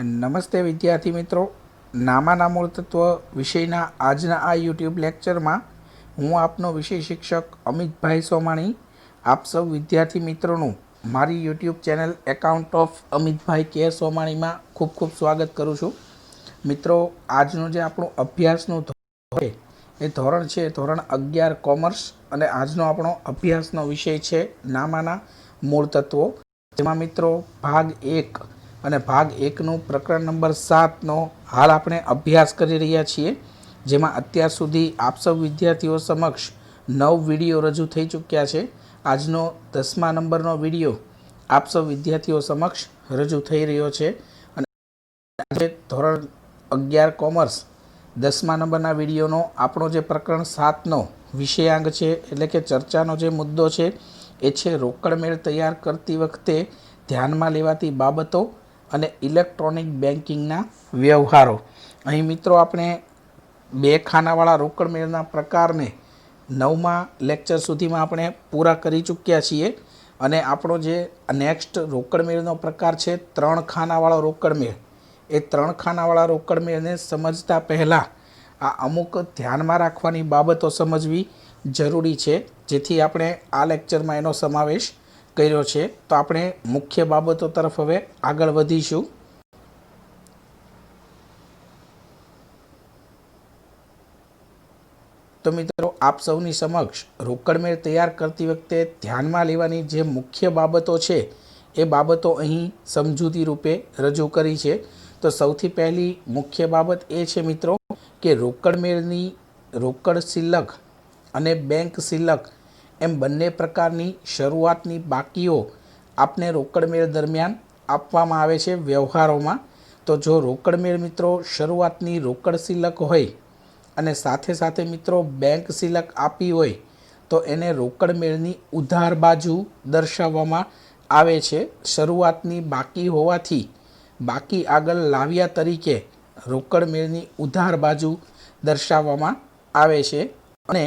નમસ્તે વિદ્યાર્થી મિત્રો, નામાના મૂળ તત્વ વિષયના આજના આ યુટ્યુબ લેક્ચરમાં હું આપનો વિષય શિક્ષક અમિતભાઈ સોમાણી આપ સૌ વિદ્યાર્થી મિત્રોનું મારી YouTube channel account of Amitbhai કે સોમાણીમાં ખૂબ ખૂબ સ્વાગત કરું છું. મિત્રો, આજનો જે આપણો અભ્યાસનો ધોરણ છે એ ધોરણ છે ધોરણ 11 કોમર્સ, અને આજનો આપણો અભ્યાસનો વિષય છે નામાના મૂળ તત્વો, જેમાં મિત્રો ભાગ 1 અને ભાગ 1નું પ્રકરણ નંબર 7નો હાલ આપણે અભ્યાસ કરી રહ્યા છીએ, જેમાં અત્યાર સુધી આપ સૌ વિદ્યાર્થીઓ સમક્ષ 9 વિડીયો રજૂ થઈ ચૂક્યા છે. આજનો 10મા નંબરનો વિડીયો આપ સૌ વિદ્યાર્થીઓ સમક્ષ રજૂ થઈ રહ્યો છે. અને આજે ધોરણ 11 કોમર્સ 10મા નંબરના વિડીયોનો આપણો જે પ્રકરણ 7નો વિષયાંગ છે, એટલે કે ચર્ચાનો જે મુદ્દો છે એ છે રોકડ મેળ તૈયાર કરતી વખતે ધ્યાનમાં લેવાતી બાબતો અને ઇલેક્ટ્રોનિક બેન્કિંગના વ્યવહારો. અહીં મિત્રો આપણે 2 ખાનાવાળા રોકડ મેળના પ્રકારને 9મા લેક્ચર સુધીમાં આપણે પૂરા કરી ચૂક્યા છીએ, અને આપણો જે નેક્સ્ટ રોકડ મેળનો પ્રકાર છે 3 ખાનાવાળો રોકડ મેળ. એ 3 ખાનાવાળા રોકડ મેળને સમજતા પહેલાં આ અમુક ધ્યાનમાં રાખવાની બાબતો સમજવી જરૂરી છે, જેથી આપણે આ લેક્ચરમાં એનો સમાવેશ કર્યો છે. તો આપણે મુખ્ય બાબતો તરફ હવે આગળ વધીશું. તો મિત્રો, આપ સૌની સમક્ષ રોકડ મેળ તૈયાર કરતી વખતે ધ્યાનમાં લેવાની જે મુખ્ય બાબતો છે એ બાબતો અહીં સમજૂતી રૂપે રજૂ કરી છે. તો સૌથી પહેલી મુખ્ય બાબત એ છે મિત્રો કે રોકડ મેળની રોકડ સિલક અને બેંક સિલક એમ બંને પ્રકારની શરૂઆતની બાકીઓ આપને રોકડ મેળ દરમિયાન આપવામાં આવે છે વ્યવહારોમાં. તો જો રોકડ મેળ મિત્રો શરૂઆતની રોકડ સિલક હોય અને સાથે સાથે મિત્રો બેંક સિલક આપી હોય તો એને રોકડ મેળની ઉધાર બાજુ દર્શાવવામાં આવે છે. શરૂઆતની બાકી હોવાથી બાકી આગળ લાવ્યા તરીકે રોકડ મેળની ઉધાર બાજુ દર્શાવવામાં આવે છે, અને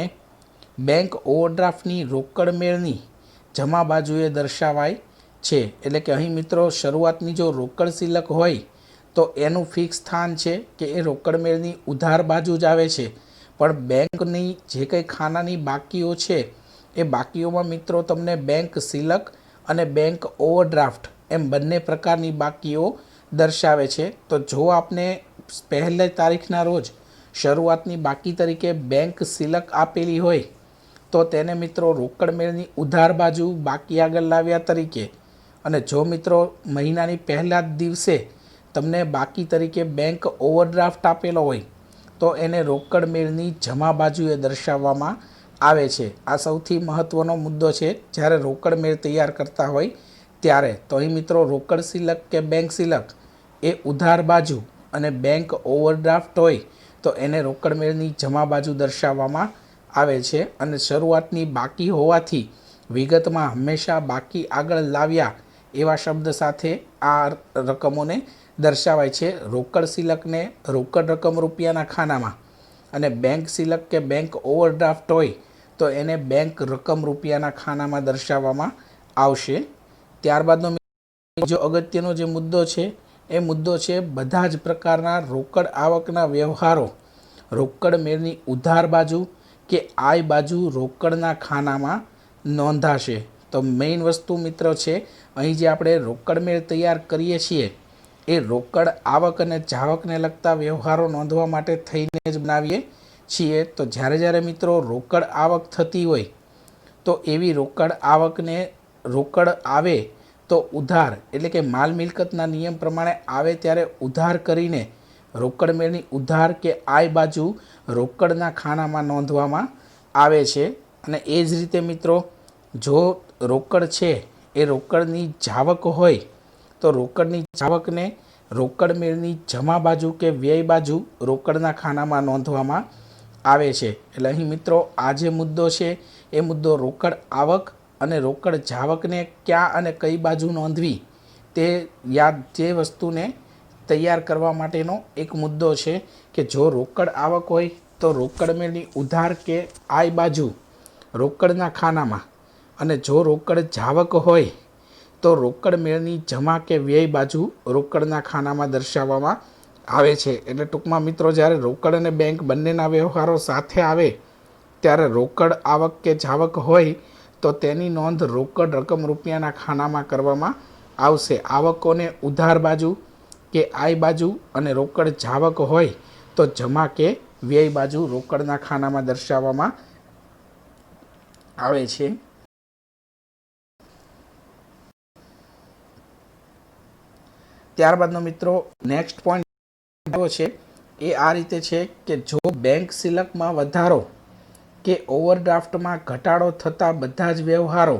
બેંક ઓવરડ્રાફ્ટની રોકડ મેળની જમા બાજુએ દર્શાવાય છે. એટલે કે અહીં મિત્રો શરૂઆતની જો રોકડ સિલક હોય તો એનું ફિક્સ સ્થાન છે કે એ રોકડ મેળની ઉધાર બાજુ જ આવે છે, પણ બેંકની જે કંઈ ખાનાની બાકીઓ છે એ બાકીઓમાં મિત્રો તમને બેંક સિલક અને બેંક ઓવરડ્રાફ્ટ એમ બંને પ્રકારની બાકીઓ દર્શાવે છે. તો જો આપને પહેલી તારીખના રોજ શરૂઆતની બાકી તરીકે બેંક સિલક આપેલી હોય તો તેને મિત્રો રોકડ મેળની ઉધાર બાજુ બાકી આગળ લાવ્યા તરીકે, અને જો મિત્રો મહિનાની પહેલા જ દિવસે તમને બાકી તરીકે બેંક ઓવરડ્રાફ્ટ આપેલો હોય તો એને રોકડ મેળની જમા બાજુએ દર્શાવવામાં આવે છે. આ સૌથી મહત્ત્વનો મુદ્દો છે જ્યારે રોકડ મેળ તૈયાર કરતા હોય ત્યારે. તો અહીં મિત્રો રોકડ સિલક કે બેંક સિલક એ ઉધાર બાજુ અને બેંક ઓવરડ્રાફ્ટ હોય તો એને રોકડ મેળની જમા બાજુ દર્શાવવામાં આવે છે. અને શરૂઆતની બાકી હોવાથી વિગતમાં હંમેશા બાકી આગળ લાવ્યા એવા શબ્દ સાથે આ રકમોને દર્શાવાય છે. રોકડ સિલકને રોકડ રકમ રૂપિયાના ખાનામાં, અને બેંક સિલક કે બેંક ઓવરડ્રાફ્ટ હોય તો એને બેંક રકમ રૂપિયાના ખાનામાં દર્શાવવામાં આવશે. ત્યારબાદનો બીજો અગત્યનો જે મુદ્દો છે એ મુદ્દો છે બધા જ પ્રકારના રોકડ આવકના વ્યવહારો રોકડ મેળની ઉધાર બાજુ કે આય બાજુ રોકડના ખાનામાં નોંધાશે. તો મેઇન વસ્તુ મિત્રો છે અહીં જે આપણે રોકડ મેળ તૈયાર કરીએ છીએ એ રોકડ આવક અને જાવકને લગતા વ્યવહારો નોંધવા માટે થઈને જ બનાવીએ છીએ. તો જ્યારે મિત્રો રોકડ આવક થતી હોય તો એવી રોકડ આવકને રોકડ આવે તો ઉધાર, એટલે કે માલ મિલકતના નિયમ પ્રમાણે આવે ત્યારે ઉધાર કરીને રોકડ મેળની ઉધાર કે આય બાજુ રોકડના ખાનામાં નોંધવામાં આવે છે. અને એ જ રીતે મિત્રો જો રોકડ છે એ રોકડની જાવક હોય તો રોકડની જાવકને રોકડ મેળની જમા બાજુ કે વ્યય બાજુ રોકડના ખાનામાં નોંધવામાં આવે છે. એટલે અહીં મિત્રો આ જે મુદ્દો છે એ મુદ્દો રોકડ આવક અને રોકડ જાવકને ક્યાં અને કઈ બાજુ નોંધવી તે જે વસ્તુને તૈયાર કરવા માટેનો એક મુદ્દો છે કે જો રોકડ આવક હોય તો રોકડ મેળની ઉધાર કે આય બાજુ રોકડના ખાનામાં, અને જો રોકડ જાવક હોય તો રોકડ મેળની જમા કે વ્યય બાજુ રોકડના ખાનામાં દર્શાવવામાં આવે છે। એટલે ટૂંકમાં મિત્રો જ્યારે રોકડ અને બેંક બંનેના વ્યવહારો સાથે આવે ત્યારે રોકડ આવક કે જાવક હોય તો તેની નોંધ રોકડ રકમ રૂપિયાના ખાનામાં કરવામાં આવશે। આવકોને ઉધાર બાજુ કે આય બાજુ અને રોકડ જાવક હોય તો જમા કે વ્યય બાજુ રોકડના ખાનામાં દર્શાવવામાં આવે છે। ત્યારબાદનો મિત્રો નેક્સ્ટ પોઈન્ટ છે એ આ રીતે છે કે જો બેંક સિલકમાં વધારો કે ઓવરડ્રાફ્ટમાં ઘટાડો થતા બધા જ વ્યવહારો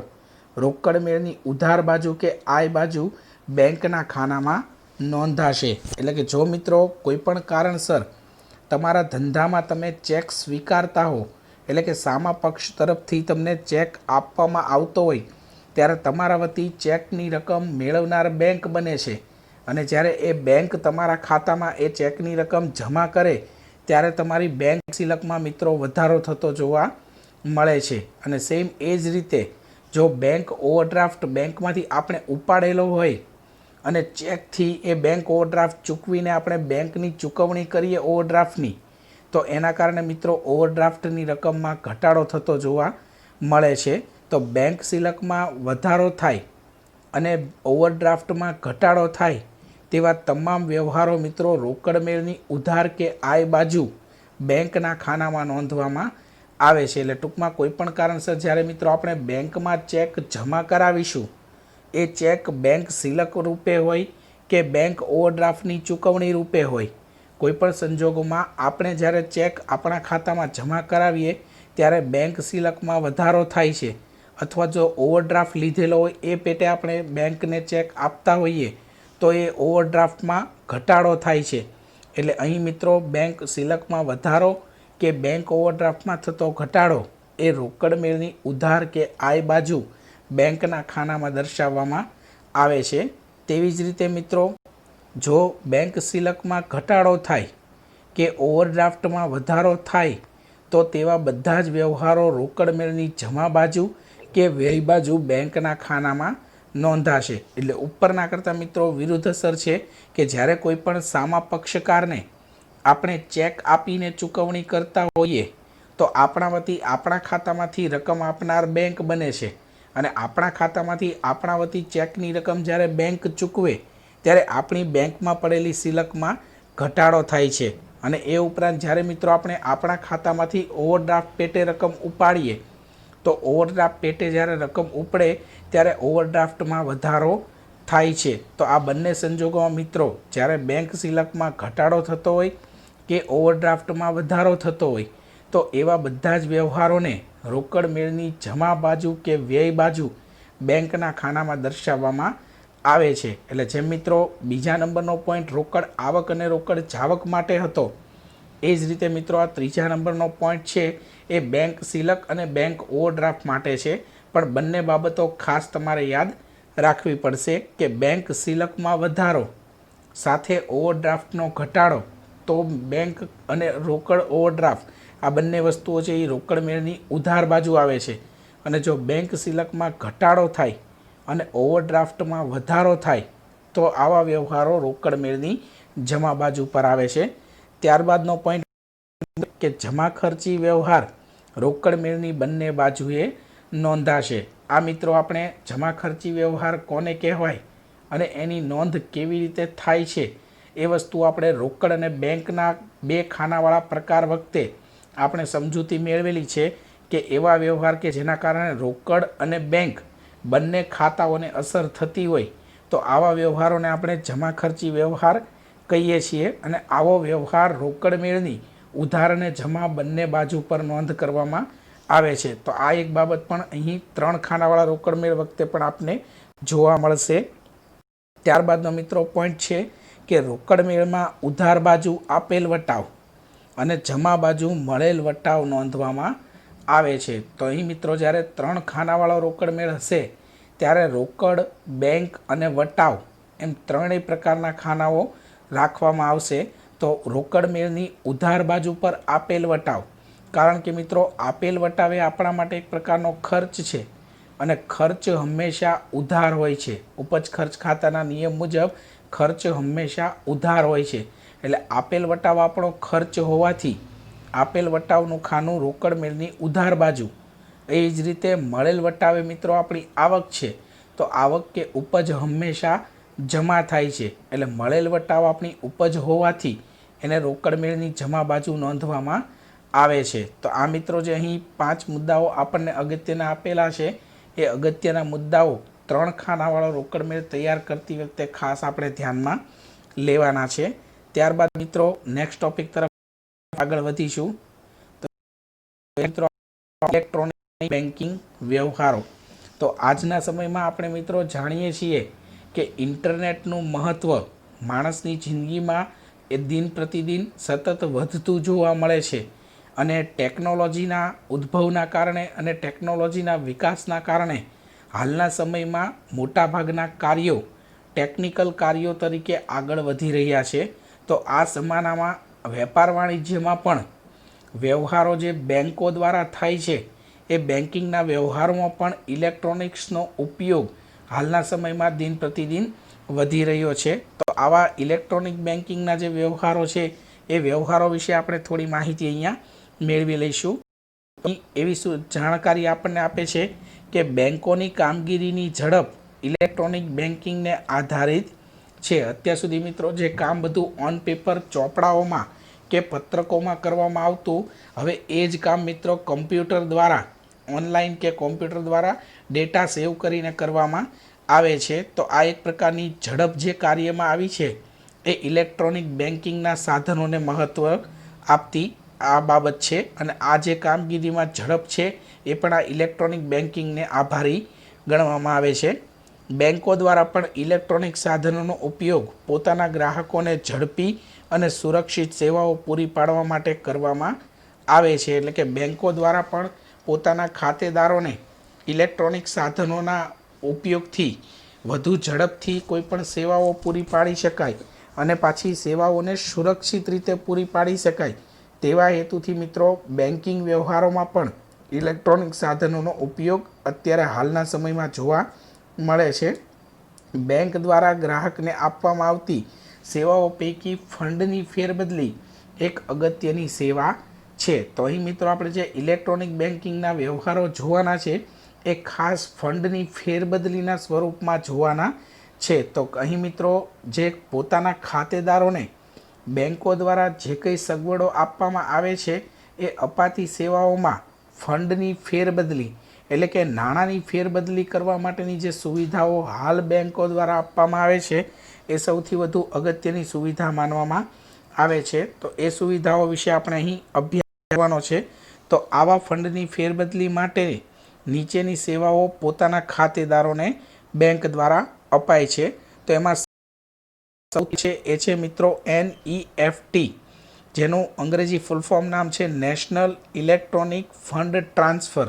રોકડ મેળની ઉધાર બાજુ કે આય બાજુ બેંકના ખાનામાં નોંધાશે। એટલે કે જો મિત્રો કોઈપણ કારણસર તમારા ધંધામાં તમે ચેક સ્વીકારતા હો, એટલે કે સામા પક્ષ તરફથી તમને ચેક આપવામાં આવતો હોય ત્યારે તમારા વતી ચેકની રકમ મેળવનાર બેંક બને છે અને જ્યારે એ બેંક તમારા ખાતામાં એ ચેકની રકમ જમા કરે ત્યારે તમારી બેંક સિલકમાં મિત્રો વધારો થતો જોવા મળે છે। અને સેમ એ જ રીતે જો બેંક ઓવરડ્રાફ્ટ બેંકમાંથી આપણે ઉપાડેલો હોય અને ચેકથી એ બેંક ઓવરડ્રાફ્ટ ચૂકવીને આપણે બેંકની ચૂકવણી કરીએ ઓવરડ્રાફ્ટની, તો એના કારણે મિત્રો ઓવરડ્રાફ્ટની રકમમાં ઘટાડો થતો જોવા મળે છે। તો બેંક સિલકમાં વધારો થાય અને ઓવરડ્રાફ્ટમાં ઘટાડો થાય તેવા તમામ વ્યવહારો મિત્રો રોકડ મેળની ઉધાર કે આય બાજુ બેંકના ખાનામાં નોંધવામાં આવે છે। એટલે ટૂંકમાં કોઈપણ કારણસર જ્યારે મિત્રો આપણે બેંકમાં ચેક જમા કરાવીશું, એ ચેક બેંક સિલક રૂપે હોય કે બેંક ઓવરડ્રાફ્ટની ચૂકવણી રૂપે હોય, કોઈપણ સંજોગોમાં આપણે જ્યારે ચેક આપણા ખાતામાં જમા કરાવીએ ત્યારે બેંક સિલકમાં વધારો થાય છે અથવા જો ઓવરડ્રાફ્ટ લીધેલો હોય એ પેટે આપણે બેંકને ચેક આપતા હોઈએ તો એ ઓવરડ્રાફ્ટમાં ઘટાડો થાય છે। એટલે અહીં મિત્રો બેંક સિલકમાં વધારો કે બેંક ઓવરડ્રાફ્ટમાં થતો ઘટાડો એ રોકડ મેળની ઉધાર કે આય બાજુ બેંકના ખાનામાં દર્શાવવામાં આવે છે। તેવી જ રીતે મિત્રો જો બેંક સિલકમાં ઘટાડો થાય કે ઓવરડ્રાફ્ટમાં વધારો થાય તો તેવા બધા જ વ્યવહારો રોકડ મેળની જમા બાજુ કે વ્યય બાજુ બેંકના ખાનામાં નોંધાશે। એટલે ઉપરના કરતાં મિત્રો વિરુદ્ધસર છે કે જ્યારે કોઈ પણ સામા પક્ષકારને આપણે ચેક આપીને ચૂકવણી કરતા હોઈએ તો આપણા વતી આપણા ખાતામાંથી રકમ આપનાર બેંક બને છે અને આપણા ખાતામાંથી આપણા વતી ચેકની રકમ જ્યારે બેંક ચૂકવે ત્યારે આપણી બેંકમાં પડેલી સિલકમાં ઘટાડો થાય છે। અને એ ઉપરાંત જ્યારે મિત્રો આપણે આપણા ખાતામાંથી ઓવરડ્રાફ્ટ પેટે રકમ ઉપાડીએ તો ઓવરડ્રાફ્ટ પેટે જ્યારે રકમ ઉપડે ત્યારે ઓવરડ્રાફ્ટમાં વધારો થાય છે। તો આ બંને સંજોગોમાં મિત્રો જ્યારે બેંક સિલકમાં ઘટાડો થતો હોય કે ઓવરડ્રાફ્ટમાં વધારો થતો હોય તો એવા બધા જ વ્યવહારોને રોકડ મેળની જમા બાજુ કે વ્યય બાજુ બેંકના ખાનામાં દર્શાવવામાં આવે છે। એટલે જેમ મિત્રો બીજા નંબરનો પોઈન્ટ રોકડ આવક અને રોકડ જાવક માટે હતો, એ જ રીતે મિત્રો આ ત્રીજા નંબરનો પોઈન્ટ છે એ બેંક સિલક અને બેંક ઓવરડ્રાફ્ટ માટે છે। પણ બંને બાબતો ખાસ તમારે યાદ રાખવી પડશે કે બેંક સિલકમાં વધારો સાથે ઓવરડ્રાફ્ટનો ઘટાડો તો બેંક અને રોકડ ઓવરડ્રાફ્ટ આ બંને વસ્તુઓ છે એ રોકડ મેળની ઉધાર બાજુ આવે છે અને જો બેંક સિલકમાં ઘટાડો થાય અને ઓવરડ્રાફ્ટમાં વધારો થાય તો આવા વ્યવહારો રોકડ મેળની જમા બાજુ પર આવે છે। ત્યારબાદનો પોઈન્ટ કે જમા ખર્ચી વ્યવહાર રોકડ મેળની બંને બાજુએ નોંધાશે। આ મિત્રો આપણે જમા ખર્ચી વ્યવહાર કોને કહેવાય અને એની નોંધ કેવી રીતે થાય છે એ વસ્તુ આપણે રોકડ અને બેંકના બે ખાનાવાળા પ્રકાર વખતે આપણે સમજૂતી મેળવેલી છે કે એવા વ્યવહાર કે જેના કારણે રોકડ અને બેંક બંને ખાતાઓને અસર થતી હોય તો આવા વ્યવહારોને આપણે જમા ખર્ચી વ્યવહાર કહીએ છીએ અને આવો વ્યવહાર રોકડ મેળની ઉધાર અને જમા બંને બાજુ પર નોંધ કરવામાં આવે છે। તો આ એક બાબત પણ અહીં 3 ખાનાવાળા રોકડ મેળ વખતે પણ આપને જોવા મળશે। ત્યારબાદનો મિત્રો પોઈન્ટ છે કે રોકડ મેળમાં ઉધાર બાજુ આપેલ વટાવ અને જમા બાજુ મળેલ વટાવ નોંધવામાં આવે છે। તો અહીં મિત્રો જ્યારે 3 ખાનાવાળો રોકડ મેળ હશે ત્યારે રોકડ, બેંક અને વટાવ એમ ત્રણેય પ્રકારના ખાનાઓ રાખવામાં આવશે। તો રોકડ મેળની ઉધાર બાજુ પર આપેલ વટાવ, કારણ કે મિત્રો આપેલ વટાવ એ આપણા માટે એક પ્રકારનો ખર્ચ છે અને ખર્ચ હંમેશા ઉધાર હોય છે। ઉપજ ખર્ચ ખાતાના નિયમ મુજબ ખર્ચ હંમેશા ઉધાર હોય છે। એટલે આપેલ વટાવ આપણો ખર્ચ હોવાથી આપેલ વટાવનું ખાનું રોકડ મેળની ઉધાર બાજુ, એ જ રીતે મળેલ વટાવે મિત્રો આપણી આવક છે, તો આવક કે ઉપજ હંમેશા જમા થાય છે। એટલે મળેલ વટાવ આપણી ઉપજ હોવાથી એને રોકડ મેળની જમા બાજુ નોંધવામાં આવે છે। તો આ મિત્રો જે અહીં 5 મુદ્દાઓ આપણને અગત્યના આપેલા છે, એ અગત્યના મુદ્દાઓ 3 ખાનાવાળો રોકડ મેળ તૈયાર કરતી વખતે ખાસ આપણે ધ્યાનમાં લેવાના છે। ત્યારબાદ મિત્રો નેક્સ્ટ ટોપિક તરફ આગળ વધીશું। તો મિત્રો ઇલેક્ટ્રોનિક બેન્કિંગ વ્યવહારો। તો આજના સમયમાં આપણે મિત્રો જાણીએ છીએ કે ઇન્ટરનેટનું મહત્ત્વ માણસની જિંદગીમાં એ દિન પ્રતિદિન સતત વધતું જોવા મળે છે। અને ટેકનોલોજીના ઉદ્ભવના કારણે અને ટેકનોલોજીના વિકાસના કારણે હાલના સમયમાં મોટાભાગના કાર્યો ટેકનિકલ કાર્યો તરીકે આગળ વધી રહ્યા છે। તો આ જમાનામાં વેપાર વાણિજ્યમાં પણ વ્યવહારો જે બેન્કો દ્વારા થાય છે, એ બેન્કિંગના વ્યવહારોમાં પણ ઇલેક્ટ્રોનિક્સનો ઉપયોગ હાલના સમયમાં દિન પ્રતિદિન વધી રહ્યો છે। તો આવા ઇલેક્ટ્રોનિક બેન્કિંગના જે વ્યવહારો છે, એ વ્યવહારો વિશે આપણે થોડી માહિતી અહીંયા મેળવી લઈશું। એવી જાણકારી આપણને આપે છે કે બેન્કોની કામગીરીની ઝડપ ઇલેક્ટ્રોનિક બેન્કિંગને આધારિત છે। અત્યાર સુધી મિત્રો જે કામ બધું ઓન પેપર ચોપડાઓમાં કે પત્રકોમાં કરવામાં આવતું, હવે એ જ કામ મિત્રો કમ્પ્યુટર દ્વારા ઓનલાઈન કે કોમ્પ્યુટર દ્વારા ડેટા સેવ કરીને કરવામાં આવે છે। તો આ એક પ્રકારની ઝડપ જે કાર્યમાં આવી છે, એ ઇલેક્ટ્રોનિક બેન્કિંગના સાધનોને મહત્ત્વ આપતી આ બાબત છે। અને આ જે કામગીરીમાં ઝડપ છે, એ પણ આ ઇલેક્ટ્રોનિક બેન્કિંગને આભારી ગણવામાં આવે છે। બેન્કો દ્વારા પણ ઇલેક્ટ્રોનિક સાધનોનો ઉપયોગ પોતાના ગ્રાહકોને ઝડપી અને સુરક્ષિત સેવાઓ પૂરી પાડવા માટે કરવામાં આવે છે। એટલે કે બેન્કો દ્વારા પણ પોતાના ખાતેદારોને ઇલેક્ટ્રોનિક સાધનોના ઉપયોગથી વધુ ઝડપથી કોઈપણ સેવાઓ પૂરી પાડી શકાય અને પાછી સેવાઓને સુરક્ષિત રીતે પૂરી પાડી શકાય, તેવા હેતુથી મિત્રો બેન્કિંગ વ્યવહારોમાં પણ ઇલેક્ટ્રોનિક સાધનોનો ઉપયોગ અત્યારે હાલના સમયમાં જોવા મળે છે। બેંક દ્વારા ગ્રાહકને આપવામાં આવતી સેવાઓ પૈકી ફંડની ફેરબદલી એક અગત્યની સેવા છે। તો અહીં મિત્રો આપણે જે ઇલેક્ટ્રોનિક બેન્કિંગના વ્યવહારો જોવાના છે, એ ખાસ ફંડની ફેરબદલીના સ્વરૂપમાં જોવાના છે। તો અહીં મિત્રો જે પોતાના ખાતેદારોને બેન્કો દ્વારા જે કંઈ સગવડો આપવામાં આવે છે, એ અપાતી સેવાઓમાં ફંડની ફેરબદલી એટલે કે નાણાંની ફેરબદલી કરવા માટેની જે સુવિધાઓ હાલ બેન્કો દ્વારા આપવામાં આવે છે, એ સૌથી વધુ અગત્યની સુવિધા માનવામાં આવે છે। તો એ સુવિધાઓ વિશે આપણે અહીં અભ્યાસ કરવાનો છે। તો આવા ફંડની ફેરબદલી માટે નીચેની સેવાઓ પોતાના ખાતેદારોને બેંક દ્વારા અપાય છે। તો એમાં સૌથી છે એ છે મિત્રો NEFT, જેનું અંગ્રેજી ફૂલ ફોર્મ નામ છે નેશનલ ઇલેક્ટ્રોનિક ફંડ ટ્રાન્સફર।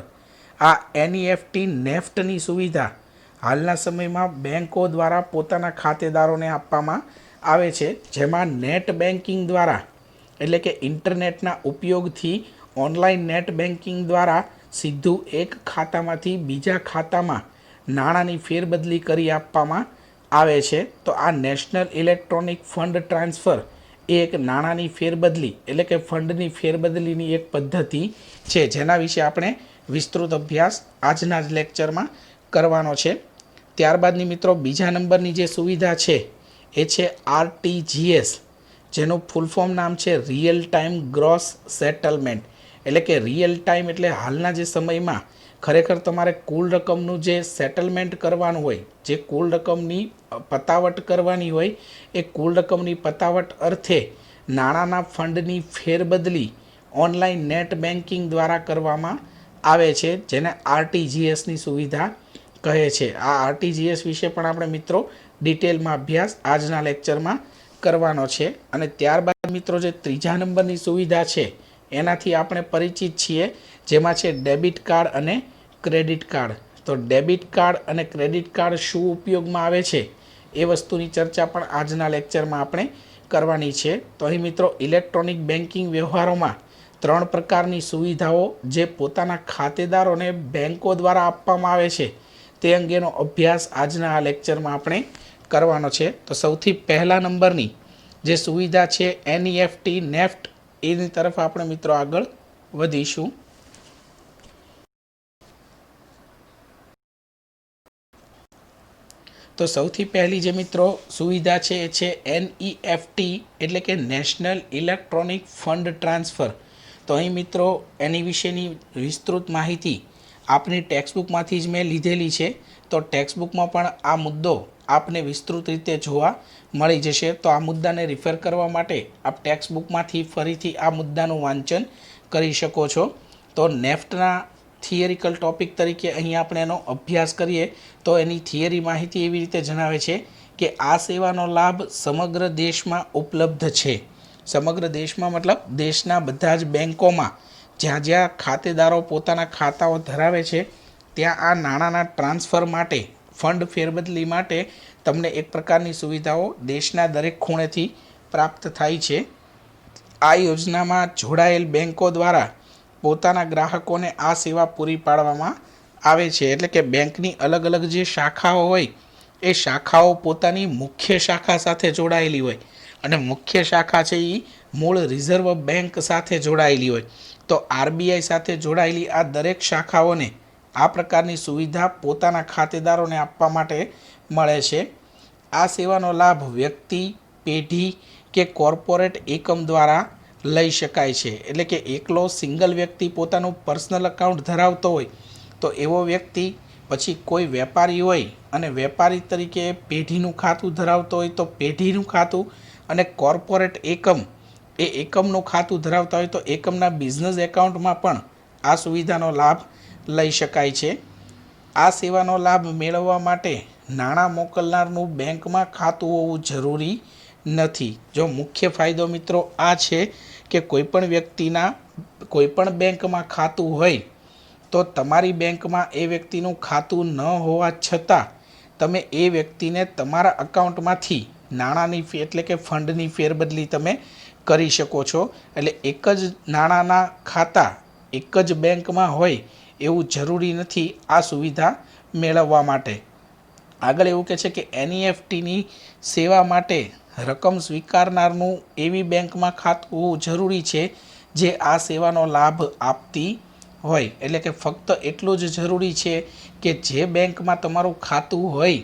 આ NEFT નેફ્ટની સુવિધા હાલના સમયમાં બેન્કો દ્વારા પોતાના ખાતેદારોને આપવામાં આવે છે, જેમાં નેટ બેન્કિંગ દ્વારા એટલે કે ઇન્ટરનેટના ઉપયોગથી ઓનલાઈન નેટ બેન્કિંગ દ્વારા સીધું એક ખાતામાંથી બીજા ખાતામાં નાણાંની ફેરબદલી કરી આપવામાં આવે છે। તો આ નેશનલ ઇલેક્ટ્રોનિક ફંડ ટ્રાન્સફર એ એક નાણાંની ફેરબદલી એટલે કે ફંડની ફેરબદલીની એક પદ્ધતિ છે, જેના વિશે આપણે વિસ્તૃત અભ્યાસ આજના જ લેક્ચરમાં કરવાનો છે। ત્યારબાદની મિત્રો બીજા નંબરની જે સુવિધા છે, એ છે RTGS, જેનું ફૂલ ફોર્મ નામ છે રિયલ ટાઈમ ગ્રોસ સેટલમેન્ટ। એટલે કે રિયલ ટાઈમ એટલે હાલના જે સમયમાં ખરેખર તમારે કુલ રકમનું જે સેટલમેન્ટ કરવાનું હોય, જે કુલ રકમની પતાવટ કરવાની હોય, એ કુલ રકમની પતાવટ અર્થે નાણાંના ફંડની ફેરબદલી ઓનલાઈન નેટ બેન્કિંગ દ્વારા કરવામાં આવે છે, જેને RTGSની સુવિધા કહે છે। આ RTGS વિશે પણ આપણે મિત્રો ડિટેલમાં અભ્યાસ આજના લેક્ચરમાં કરવાનો છે। અને ત્યારબાદ મિત્રો જે ત્રીજા નંબરની સુવિધા છે, એનાથી આપણે પરિચિત છીએ, જેમાં છે ડેબિટ કાર્ડ અને ક્રેડિટ કાર્ડ। તો ડેબિટ કાર્ડ અને ક્રેડિટ કાર્ડ શું ઉપયોગમાં આવે છે, એ વસ્તુની ચર્ચા પણ આજના લેક્ચરમાં આપણે કરવાની છે। તો અહીં મિત્રો ઇલેક્ટ્રોનિક બેન્કિંગ વ્યવહારોમાં ત્રણ પ્રકારની સુવિધાઓ જે પોતાના ખાતેદારોને બેંકો દ્વારા આપવામાં આવે છે તે અંગેનો અભ્યાસ આજના આ લેક્ચરમાં આપણે કરવાનો છે. તો સૌથી પહેલા નંબરની જે સુવિધા છે NEFT નેફ્ટ, એની તરફ આપણે મિત્રો આગળ વધીશું. તો સૌથી પહેલી જે મિત્રો સુવિધા છે એ છે NEFT, એટલે કે નેશનલ ઇલેક્ટ્રોનિક ફંડ ટ્રાન્સફર. તો અહીં મિત્રો એની વિશેની વિસ્તૃત માહિતી આપની ટેક્સ્ટબુકમાંથી જ મેં લીધેલી છે. તો ટેક્સ્ટબુકમાં પણ આ મુદ્દો આપને વિસ્તૃત રીતે જોવા મળી જશે. તો આ મુદ્દાને રિફર કરવા માટે આપ ટેક્સ્ટબુકમાંથી ફરીથી આ મુદ્દાનું વાંચન કરી શકો છો. તો નેફ્ટના થિયરિકલ ટોપિક તરીકે અહીં આપણે એનો અભ્યાસ કરીએ તો એની થિયરી માહિતી એવી રીતે જણાવે છે કે આ સેવાનો લાભ સમગ્ર દેશમાં ઉપલબ્ધ છે. સમગ્ર દેશમાં મતલબ દેશના બધા જ બેન્કોમાં જ્યાં જ્યાં ખાતેદારો પોતાના ખાતાઓ ધરાવે છે ત્યાં આ નાણાંના ટ્રાન્સફર માટે, ફંડ ફેરબદલી માટે તમને એક પ્રકારની સુવિધાઓ દેશના દરેક ખૂણેથી પ્રાપ્ત થાય છે. આ યોજનામાં જોડાયેલ બેન્કો દ્વારા પોતાના ગ્રાહકોને આ સેવા પૂરી પાડવામાં આવે છે. એટલે કે બેંકની અલગ અલગ જે શાખાઓ હોય એ શાખાઓ પોતાની મુખ્ય શાખા સાથે જોડાયેલી હોય અને મુખ્ય શાખા છે એ મૂળ રિઝર્વ બેંક સાથે જોડાયેલી હોય. તો RBI સાથે જોડાયેલી આ દરેક શાખાઓને આ પ્રકારની સુવિધા પોતાના ખાતેદારોને આપવા માટે મળે છે. આ સેવાનો લાભ વ્યક્તિ, પેઢી કે કોર્પોરેટ એકમ દ્વારા લઈ શકાય છે. એટલે કે એકલો સિંગલ વ્યક્તિ પોતાનું પર્સનલ અકાઉન્ટ ધરાવતો હોય તો એવો વ્યક્તિ, પછી કોઈ વેપારી હોય અને વેપારી તરીકે પેઢીનું ખાતું ધરાવતો હોય તો પેઢીનું ખાતું, અને કોર્પોરેટ એકમ એ એકમનું ખાતું ધરાવતા હોય તો એકમના બિઝનેસ એકાઉન્ટમાં પણ આ સુવિધાનો લાભ લઈ શકાય છે. આ સેવાનો લાભ મેળવવા માટે નાણાં મોકલનારનું બેંકમાં ખાતું હોવું જરૂરી નથી. જો મુખ્ય ફાયદો મિત્રો આ છે કે કોઈપણ વ્યક્તિના કોઈપણ બેંકમાં ખાતું હોય તો તમારી બેંકમાં એ વ્યક્તિનું ખાતું ન હોવા છતાં તમે એ વ્યક્તિને તમારા અકાઉન્ટમાંથી નાણાંની એટલે કે ફંડની ફેરબદલી તમે કરી શકો છો. એટલે એક જ નાણાંના ખાતા એક જ બેંકમાં હોય એવું જરૂરી નથી આ સુવિધા મેળવવા માટે. આગળ એવું કહે છે કે NEFTની સેવા માટે રકમ સ્વીકારનારનું એવી બેંકમાં ખાતું હોવું જરૂરી છે જે આ સેવાનો લાભ આપતી હોય. એટલે કે ફક્ત એટલું જ જરૂરી છે કે જે બેંકમાં તમારું ખાતું હોય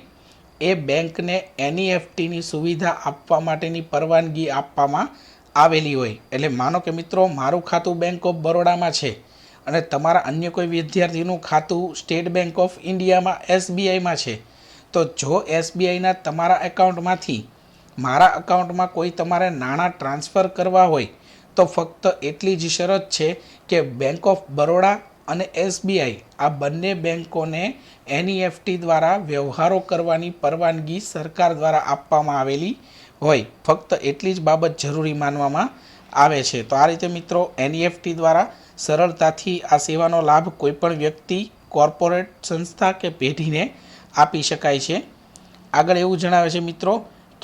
એ બેંકને NEFTની સુવિધા આપવા માટેની પરવાનગી આપવામાં આવેલી હોય. એટલે માનો કે મિત્રો મારું ખાતું બેંક ઓફ બરોડામાં છે અને તમારા અન્ય કોઈ વિદ્યાર્થીનું ખાતું સ્ટેટ બેંક ઓફ ઇન્ડિયામાં SBIમાં છે. તો જો SBIના તમારા એકાઉન્ટમાંથી મારા અકાઉન્ટમાં કોઈ તમારે નાણાં ટ્રાન્સફર કરવા હોય તો ફક્ત એટલી જ શરત છે કે બેંક ઓફ બરોડા અને SBI આ બંને બેંકોને NEFT દ્વારા વ્યવહારો કરવાની પરવાનગી સરકાર દ્વારા આપવામાં આવેલી હોય. ફક્ત એટલી જ બાબત જરૂરી માનવામાં આવે છે. તો આ રીતે મિત્રો NEFT દ્વારા સરળતાથી આ સેવાનો લાભ કોઈપણ વ્યક્તિ, કોર્પોરેટ સંસ્થા કે પેઢીને આપી શકાય છે. આગળ એવું જણાવે છે મિત્રો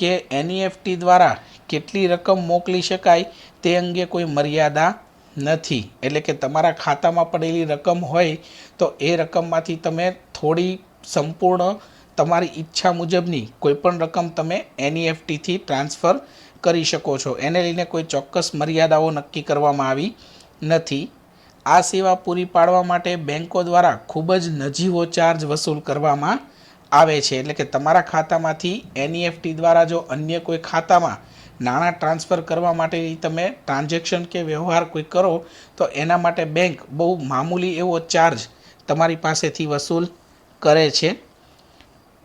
કે NEFT દ્વારા કેટલી રકમ મોકલી શકાય તે અંગે કોઈ મર્યાદા નથી. એટલે કે તમારા ખાતામાં પડેલી રકમ હોય તો એ રકમમાંથી તમે થોડી સંપૂર્ણ તમારી ઈચ્છા મુજબની કોઈપણ રકમ તમે NEFTથી ટ્રાન્સફર કરી શકો છો. એને લઈને કોઈ ચોક્કસ મર્યાદાઓ નક્કી કરવામાં આવી નથી. આ સેવા પૂરી પાડવા માટે બેંકો દ્વારા ખૂબ જ નજીવો ચાર્જ વસૂલ કરવામાં આવે છે. એટલે કે તમારા ખાતામાંથી NEFT દ્વારા જો અન્ય કોઈ ખાતામાં નાણાં ટ્રાન્સફર કરવા માટેની તમે ટ્રાન્ઝેક્શન કે વ્યવહાર કોઈ કરો તો એના માટે બેંક બહુ મામૂલી એવો ચાર્જ તમારી પાસેથી વસૂલ કરે છે.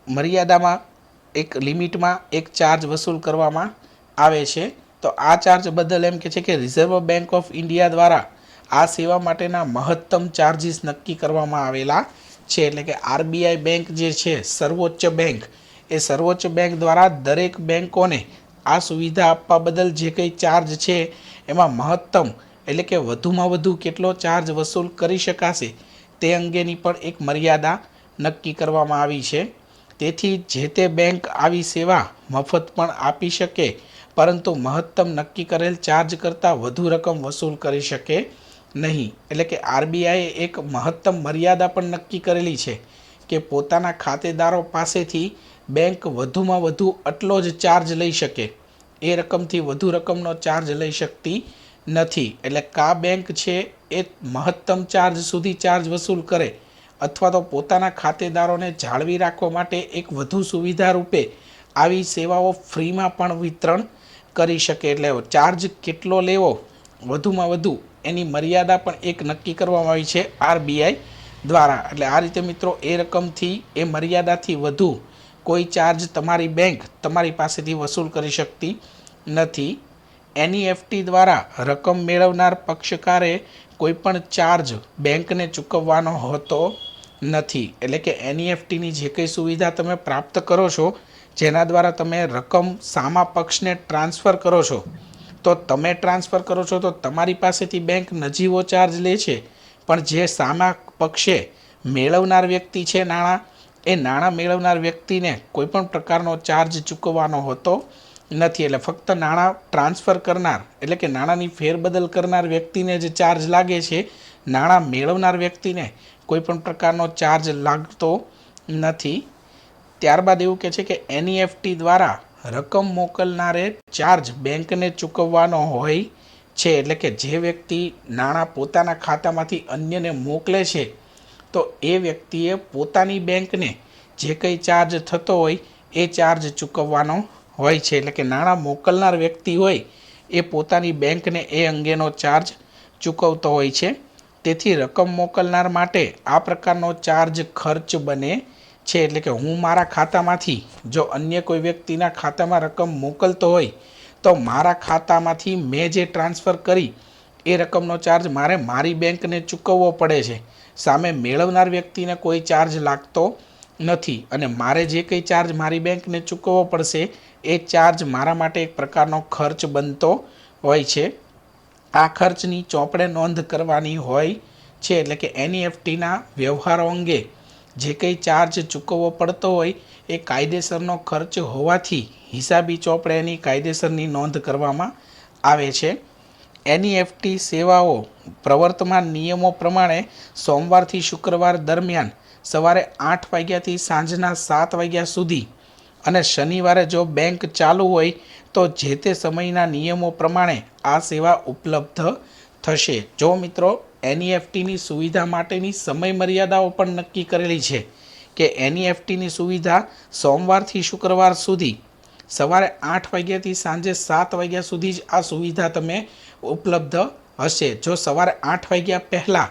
મર્યાદામાં એક લિમિટમાં એક ચાર્જ વસૂલ કરવામાં આવે છે. તો આ ચાર્જ બદલ એમ કે છે કે રિઝર્વ બેંક ઓફ ઇન્ડિયા દ્વારા આ સેવા માટેના મહત્તમ ચાર્જિસ નક્કી કરવામાં આવેલા છે. એટલે કે RBI બેંક જે છે સર્વોચ્ચ બેંક, એ સર્વોચ્ચ બેંક દ્વારા દરેક બેંકોને આ સુવિધા આપવા બદલ જે કંઈ ચાર્જ છે એમાં મહત્તમ એટલે કે વધુમાં વધુ કેટલો ચાર્જ વસૂલ કરી શકાશે તે અંગેની પણ એક મર્યાદા નક્કી કરવામાં આવી છે. તેથી જે તે બેંક આવી સેવા મફત પણ આપી શકે, પરંતુ મહત્તમ નક્કી કરેલ ચાર્જ કરતાં વધુ રકમ વસૂલ કરી શકે નહીં. એટલે કે આરબીઆઈએ એક મહત્તમ મર્યાદા પણ નક્કી કરેલી છે કે પોતાના ખાતેદારો પાસેથી બેંક વધુમાં વધુ આટલો જ ચાર્જ લઈ શકે, એ રકમથી વધુ રકમનો ચાર્જ લઈ શકતી નથી. એટલે કા બેંક છે એ મહત્તમ ચાર્જ સુધી ચાર્જ વસૂલ કરે અથવા તો પોતાના ખાતેદારોને જાળવી રાખવા માટે એક વધુ સુવિધા રૂપે આવી સેવાઓ ફ્રીમાં પણ વિતરણ કરી શકે. એટલે ચાર્જ કેટલો લેવો વધુમાં વધુ એની મર્યાદા પણ એક નક્કી કરવામાં આવી છે આરબીઆઈ દ્વારા. એટલે આ રીતે મિત્રો એ રકમથી એ મર્યાદાથી વધુ કોઈ ચાર્જ તમારી બેંક તમારી પાસેથી વસૂલ કરી શકતી નથી. એનઈએફટી દ્વારા રકમ મેળવનાર પક્ષકારે કોઈપણ ચાર્જ બેંકને ચૂકવવાનો હોતો નથી. એટલે કે એનઈએફટીની જે કંઈ સુવિધા તમે પ્રાપ્ત કરો છો, જેના દ્વારા તમે રકમ સામા પક્ષને ટ્રાન્સફર કરો છો, તો તમે ટ્રાન્સફર કરો છો તો તમારી પાસેથી બેંક નજીવો ચાર્જ લે છે, પણ જે સામા પક્ષે મેળવનાર વ્યક્તિ છે નાણાં, એ નાણાં મેળવનાર વ્યક્તિને કોઈપણ પ્રકારનો ચાર્જ ચૂકવવાનો હોતો નથી. એટલે ફક્ત નાણાં ટ્રાન્સફર કરનાર એટલે કે નાણાંની ફેરબદલ કરનાર વ્યક્તિને જ ચાર્જ લાગે છે, નાણાં મેળવનાર વ્યક્તિને કોઈપણ પ્રકારનો ચાર્જ લાગતો નથી. ત્યારબાદ એવું કહે છે કે એનઈએફટી દ્વારા રકમ મોકલનારે ચાર્જ બેંકને ચૂકવવાનો હોય છે. એટલે કે જે વ્યક્તિ નાણાં પોતાના ખાતામાંથી અન્યને મોકલે છે, તો એ વ્યક્તિએ પોતાની બેંકને જે કંઈ ચાર્જ થતો હોય એ ચાર્જ ચૂકવવાનો હોય છે. એટલે કે નાણાં મોકલનાર વ્યક્તિ હોય એ પોતાની બેંકને એ અંગેનો ચાર્જ ચૂકવતો હોય છે. તેથી રકમ મોકલનાર માટે આ પ્રકારનો ચાર્જ ખર્ચ બને છે. એટલે કે હું મારા ખાતામાંથી જો અન્ય કોઈ વ્યક્તિના ખાતામાં રકમ મોકલતો હોય, તો મારા ખાતામાંથી મેં જે ટ્રાન્સફર કરી એ રકમનો ચાર્જ મારે મારી બેંકને ચૂકવવો પડે છે. સામે મેળવનાર વ્યક્તિને કોઈ ચાર્જ લાગતો નથી, અને મારે જે કંઈ ચાર્જ મારી બેંકને ચૂકવવો પડશે એ ચાર્જ મારા માટે એક પ્રકારનો ખર્ચ બનતો હોય છે. આ ખર્ચની ચોપડે નોંધ કરવાની હોય છે. એટલે કે એનઈએફટીના વ્યવહારો અંગે જે કંઈ ચાર્જ ચૂકવવો પડતો હોય એ કાયદેસરનો ખર્ચ હોવાથી હિસાબી ચોપડે એની કાયદેસરની નોંધ કરવામાં આવે છે. એનઈએફટી સેવાઓ પ્રવર્તમાન નિયમો પ્રમાણે સોમવારથી શુક્રવાર દરમિયાન સવારે 8 વાગ્યાથી સાંજના 7 વાગ્યા સુધી, અને શનિવારે જો બેંક ચાલુ હોય તો જે તે સમયના નિયમો પ્રમાણે આ સેવા ઉપલબ્ધ થશે. જો મિત્રો એનઈએફટીની સુવિધા માટેની સમય મર્યાદાઓ પણ નક્કી કરેલી છે કે એનઈએફટીની સુવિધા સોમવારથી શુક્રવાર સુધી સવારે 8 વાગ્યાથી સાંજે 7 વાગ્યા સુધી જ આ સુવિધા તમે ઉપલબ્ધ હશે. જો સવારે 8 વાગ્યા પહેલાં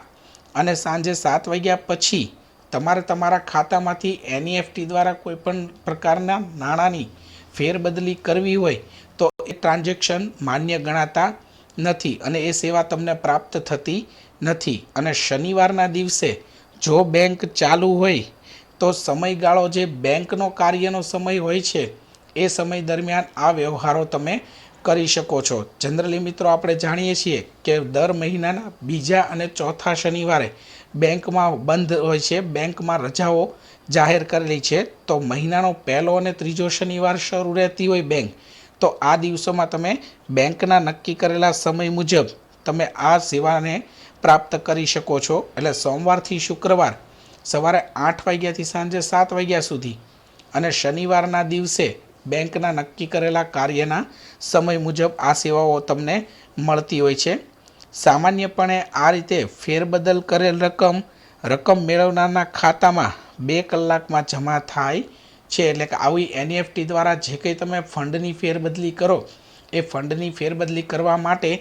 અને સાંજે 7 વાગ્યા પછી તમારે તમારા ખાતામાંથી એનઈએફટી દ્વારા કોઈપણ પ્રકારના નાણાંની ફેરબદલી કરવી હોય તો એ ટ્રાન્ઝેક્શન માન્ય ગણાતા નથી અને એ સેવા તમને પ્રાપ્ત થતી નથી. અને શનિવારના દિવસે જો બેંક ચાલુ હોય તો સમયગાળો જે બેંકનો કાર્યનો સમય હોય છે એ સમય દરમિયાન આ વ્યવહારો તમે કરી શકો છો. જનરલી મિત્રો આપણે જાણીએ છીએ કે દર મહિનાના બીજા અને ચોથા શનિવારે બેંકમાં બંધ હોય છે, બેંકમાં રજાઓ જાહેર કરેલી છે. તો મહિનાનો પહેલો અને ત્રીજો શનિવાર શરૂ રહેતી હોય બેંક, તો આ દિવસોમાં તમે બેંકના નક્કી કરેલા સમય મુજબ તમે આ સેવાને પ્રાપ્ત કરી શકો છો. એટલે સોમવારથી શુક્રવાર સવારે 8 વાગ્યાથી સાંજે 7 વાગ્યા સુધી, અને શનિવારના દિવસે બેંકના નક્કી કરેલા કાર્યના સમય મુજબ આ સેવાઓ તમને મળતી હોય છે. સામાન્યપણે આ રીતે ફેરબદલ કરેલ રકમ મેળવનારના ખાતામાં 2 કલાકમાં જમા થાય છે. એટલે કે આવી એનઈએફટી દ્વારા જે કંઈ તમે ફંડની ફેરબદલી કરો એ ફંડની ફેરબદલી કરવા માટે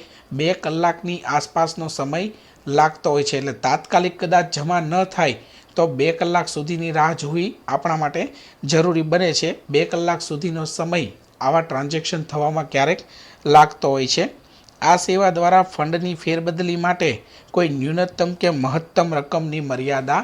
2 કલાકની આસપાસનો સમય લાગતો હોય છે. એટલે તાત્કાલિક કદાચ જમા ન થાય તો 2 કલાક સુધીની રાહ જોવી આપણા માટે જરૂરી બને છે. 2 કલાક સુધીનો સમય આવા ટ્રાન્ઝેક્શન થવામાં ક્યારેક લાગતો હોય છે. આ સેવા દ્વારા ફંડની ફેરબદલી માટે કોઈ ન્યૂનતમ કે મહત્તમ રકમની મર્યાદા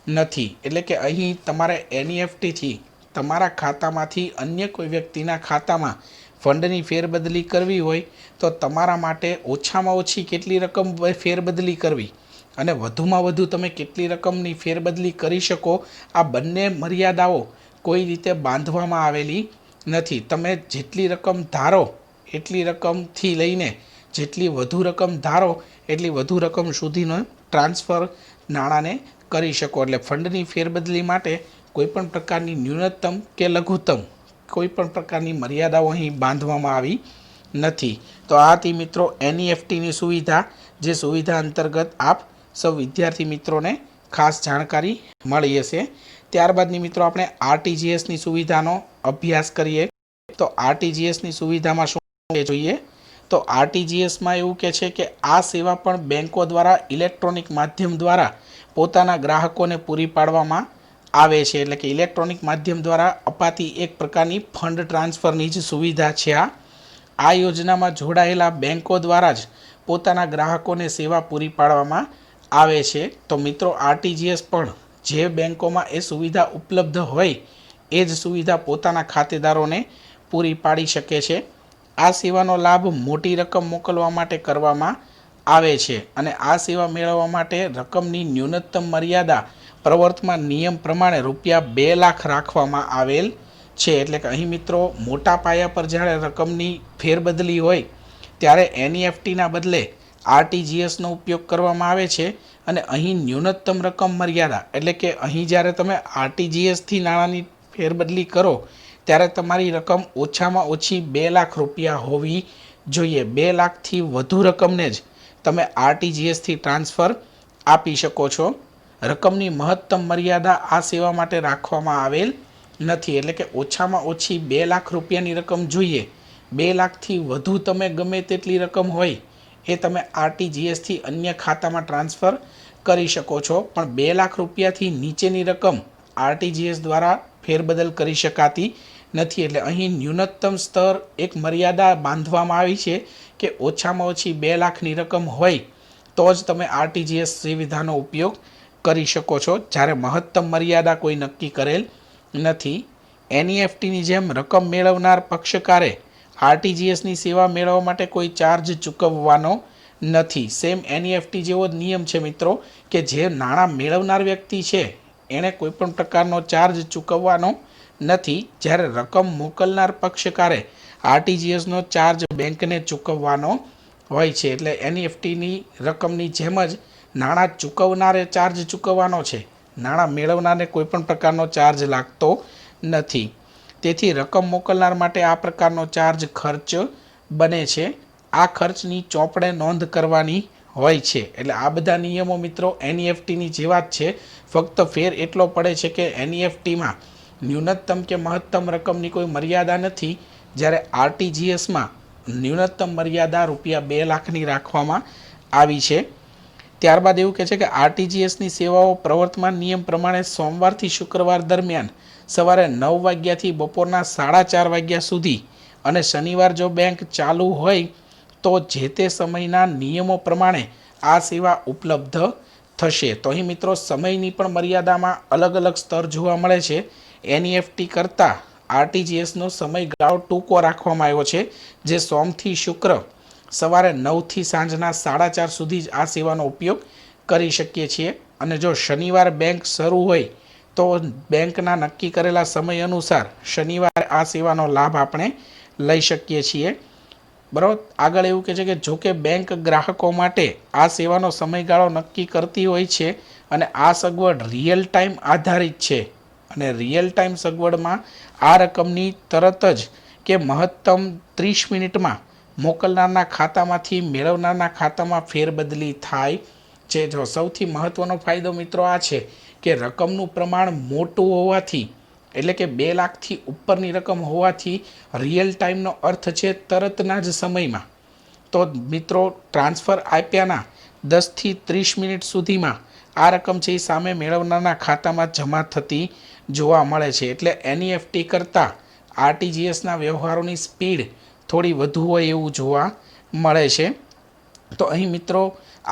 નથી. એટલે કે અહીં તમારે એનઈએફટીથી તમારા ખાતામાંથી અન્ય કોઈ વ્યક્તિના ખાતામાં ફંડની ફેરબદલી કરવી હોય તો તમારા માટે ઓછામાં ઓછી કેટલી રકમ ફેરબદલી કરવી અને વધુમાં વધુ તમે કેટલી રકમની ફેરબદલી કરી શકો, આ બંને મર્યાદાઓ કોઈ રીતે બાંધવામાં આવેલી નથી. તમે જેટલી રકમ ધારો એટલી રકમથી લઈને જેટલી વધુ રકમ ધારો એટલી વધુ રકમ સુધીનો ટ્રાન્સફર નાણાંને કરી શકો. એટલે ફંડની ફેરબદલી માટે કોઈપણ પ્રકારની ન્યૂનતમ કે લઘુત્તમ કોઈપણ પ્રકારની મર્યાદાઓ અહીં બાંધવામાં આવી નથી. તો આ હતી મિત્રો એનઈએફટીની સુવિધા, જે સુવિધા અંતર્ગત આપ સૌ વિદ્યાર્થી મિત્રોને ખાસ જાણકારી મળી હશે. ત્યારબાદની મિત્રો આપણે આરટીજીએસની સુવિધાનો અભ્યાસ કરીએ. તો આરટીજીએસની સુવિધામાં શું જોઈએ? તો આરટીજીએસમાં એવું કહે છે કે આ સેવા પણ બેન્કો દ્વારા ઇલેક્ટ્રોનિક માધ્યમ દ્વારા પોતાના ગ્રાહકોને પૂરી પાડવામાં આવે છે. એટલે કે ઇલેક્ટ્રોનિક માધ્યમ દ્વારા અપાતી એક પ્રકારની ફંડ ટ્રાન્સફરની જ સુવિધા છે. આ યોજનામાં જોડાયેલા બેન્કો દ્વારા જ પોતાના ગ્રાહકોને સેવા પૂરી પાડવામાં આવે છે. તો મિત્રો આરટીજીએસ પણ જે બેન્કોમાં એ સુવિધા ઉપલબ્ધ હોય એ જ સુવિધા પોતાના ખાતેદારોને પૂરી પાડી શકે છે. આ સેવાનો લાભ મોટી રકમ મોકલવા માટે કરવામાં આવે છે અને આ સેવા મેળવવા માટે રકમની ન્યૂનતમ મર્યાદા પ્રવર્તમાન નિયમ પ્રમાણે ₹2 લાખ રાખવામાં આવેલ છે. એટલે કે અહીં મિત્રો મોટા પાયા પર જ્યારે રકમની ફેરબદલી હોય ત્યારે એનઈએફટીના બદલે આરટીજીએસનો ઉપયોગ કરવામાં આવે છે અને અહીં ન્યૂનતમ રકમ મર્યાદા એટલે કે અહીં જ્યારે તમે આરટીજીએસથી નાણાંની ફેરબદલી કરો ત્યારે તમારી રકમ ઓછામાં ઓછી ₹2 લાખ હોવી જોઈએ. 2 લાખથી વધુ રકમને જ તમે આરટીજીએસથી ટ્રાન્સફર આપી શકો છો. રકમની મહત્તમ મર્યાદા આ સેવા માટે રાખવામાં આવેલ નથી. એટલે કે ઓછામાં ઓછી ₹2 લાખ રકમ જોઈએ. 2 લાખથી વધુ તમે ગમે તેટલી રકમ હોય એ તમે આરટીજીએસથી અન્ય ખાતામાં ટ્રાન્સફર કરી શકો છો, પણ ₹2 લાખથી નીચેની રકમ આરટીજીએસ દ્વારા ફેરબદલ કરી શકાતી નથી. એટલે અહીં ન્યૂનતમ સ્તર એક મર્યાદા બાંધવામાં આવી છે કે ઓછામાં ઓછી 2 લાખની રકમ હોય તો જ તમે આરટીજીએસ સુવિધાનો ઉપયોગ કરી શકો છો, જ્યારે મહત્તમ મર્યાદા કોઈ નક્કી કરેલ નથી. એનઈએફટીની જેમ રકમ મેળવનાર પક્ષકારે આરટીજીએસની સેવા મેળવવા માટે કોઈ ચાર્જ ચૂકવવાનો નથી. સેમ એનઈએફટી જેવો જ નિયમ છે મિત્રો કે જે નાણાં મેળવનાર વ્યક્તિ છે એણે કોઈપણ પ્રકારનો ચાર્જ ચૂકવવાનો નથી, જ્યારે રકમ મોકલનાર પક્ષકારે આરટીજીએસનો ચાર્જ બેંકને ચૂકવવાનો હોય છે. એટલે એનઈએફટીની રકમની જેમ જ નાણાં ચૂકવનારે ચાર્જ ચૂકવવાનો છે, નાણાં મેળવનારને કોઈપણ પ્રકારનો ચાર્જ લાગતો નથી. તેથી રકમ મોકલનાર માટે આ પ્રકારનો ચાર્જ ખર્ચ બને છે. આ ખર્ચની ચોપડે નોંધ કરવાની હોય છે. એટલે આ બધા નિયમો મિત્રો એનઈએફટીની જેવા જ છે, ફક્ત ફેર એટલો પડે છે કે એનઈએફટીમાં ન્યૂનતમ કે મહત્તમ રકમની કોઈ મર્યાદા નથી, જ્યારે આરટીજીએસમાં ન્યૂનતમ મર્યાદા ₹2 લાખની રાખવામાં આવી છે. ત્યારબાદ એવું કહે છે કે આરટીજીએસની સેવાઓ પ્રવર્તમાન નિયમ પ્રમાણે સોમવારથી શુક્રવાર દરમિયાન સવારે 9 વાગ્યાથી બપોરના 4:30 વાગ્યા સુધી અને શનિવાર જો બેંક ચાલુ હોય તો જે તે સમયના નિયમો પ્રમાણે આ સેવા ઉપલબ્ધ થશે. તો અહીં મિત્રો સમયની પણ મર્યાદામાં અલગ અલગ સ્તર જોવા મળે છે. એનઈએફટી કરતાં આરટીજીએસનો સમયગાળો ટૂંકો રાખવામાં આવ્યો છે, જે સોમથી શુક્ર સવારે 9થી સાંજના 4:30 સુધી જ આ સેવાનો ઉપયોગ કરી શકીએ છીએ. અને જો શનિવાર બેંક શરૂ હોય તો બેંકના નક્કી કરેલા સમય અનુસાર શનિવારે આ સેવાનો લાભ આપણે લઈ શકીએ છીએ. બરાબર. આગળ એવું કહે છે કે જો કે બેંક ગ્રાહકો માટે આ સેવાનો સમયગાળો નક્કી કરતી હોય છે અને આ સગવડ રિયલ ટાઈમ આધારિત છે, અને રિયલ ટાઈમ સગવડમાં આ રકમની તરત જ કે મહત્તમ 30 મિનિટમાં મોકલનારના ખાતામાંથી મેળવનારના ખાતામાં ફેરબદલી થાય છે. જો સૌથી મહત્ત્વનો ફાયદો મિત્રો આ છે કે રકમનું પ્રમાણ મોટું હોવાથી, એટલે કે 2 લાખથી ઉપરની રકમ હોવાથી રિયલ ટાઈમનો અર્થ છે તરતના જ સમયમાં. તો મિત્રો ટ્રાન્સફર આપ્યાના 10થી 30 મિનિટ સુધીમાં આ રકમ છે એ સામે મેળવનારના ખાતામાં જમા થતી જોવા મળે છે. એટલે એનઈએફટી કરતાં આરટીજીએસના વ્યવહારોની સ્પીડ થોડી વધુ હોય એવું જોવા મળે છે. તો અહીં મિત્રો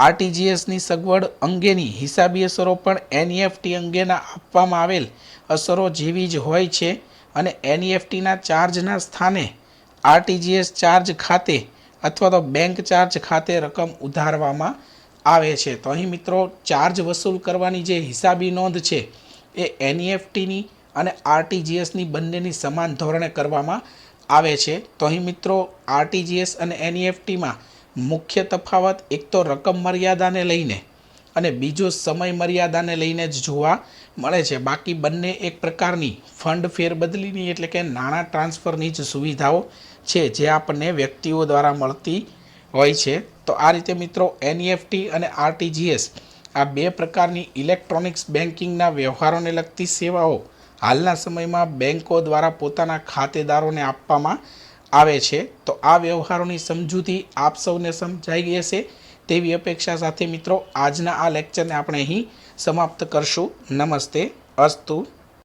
આરટીજીએસની સગવડ અંગેની હિસાબી અસરો પણ એનઈએફટી અંગેના આપવામાં આવેલ અસરો જેવી જ હોય છે, અને એનઈએફટીના ચાર્જના સ્થાને આરટીજીએસ ચાર્જ ખાતે અથવા તો બેંક ચાર્જ ખાતે રકમ ઉધારવામાં આવે છે. તો અહીં મિત્રો ચાર્જ વસૂલ કરવાની જે હિસાબી નોંધ છે એ એનઈએફટીની અને આરટીજીએસની બંનેની સમાન ધોરણે કરવામાં આવે છે। તો અહીં મિત્રો આરટીજીએસ અને એનઈએફટીમાં મુખ્ય તફાવત એક તો રકમ મર્યાદાને લઈને અને બીજો સમય મર્યાદાને લઈને જ જોવા મળે છે। બાકી બંને એક પ્રકારની ફંડ ફેરબદલીની એટલે કે નાણાં ટ્રાન્સફરની જ સુવિધાઓ છે જે આપણને વ્યક્તિઓ દ્વારા મળતી હોય છે। તો આ રીતે મિત્રો એનઈએફટી અને આરટીજીએસ આ બે પ્રકારની ઇલેક્ટ્રોનિક્સ બેન્કિંગના વ્યવહારોને લગતી સેવાઓ હાલના સમયમાં બેન્કો દ્વારા પોતાના ખાતેદારોને આપવામાં આવે છે। તો આ વ્યવહારોની સમજૂતી આપ સૌને સમજાઈ ગઈ હશે તેવી અપેક્ષા સાથે મિત્રો આજના આ લેક્ચરને આપણે અહીં સમાપ્ત કરશું। નમસ્તે, અસ્તુ।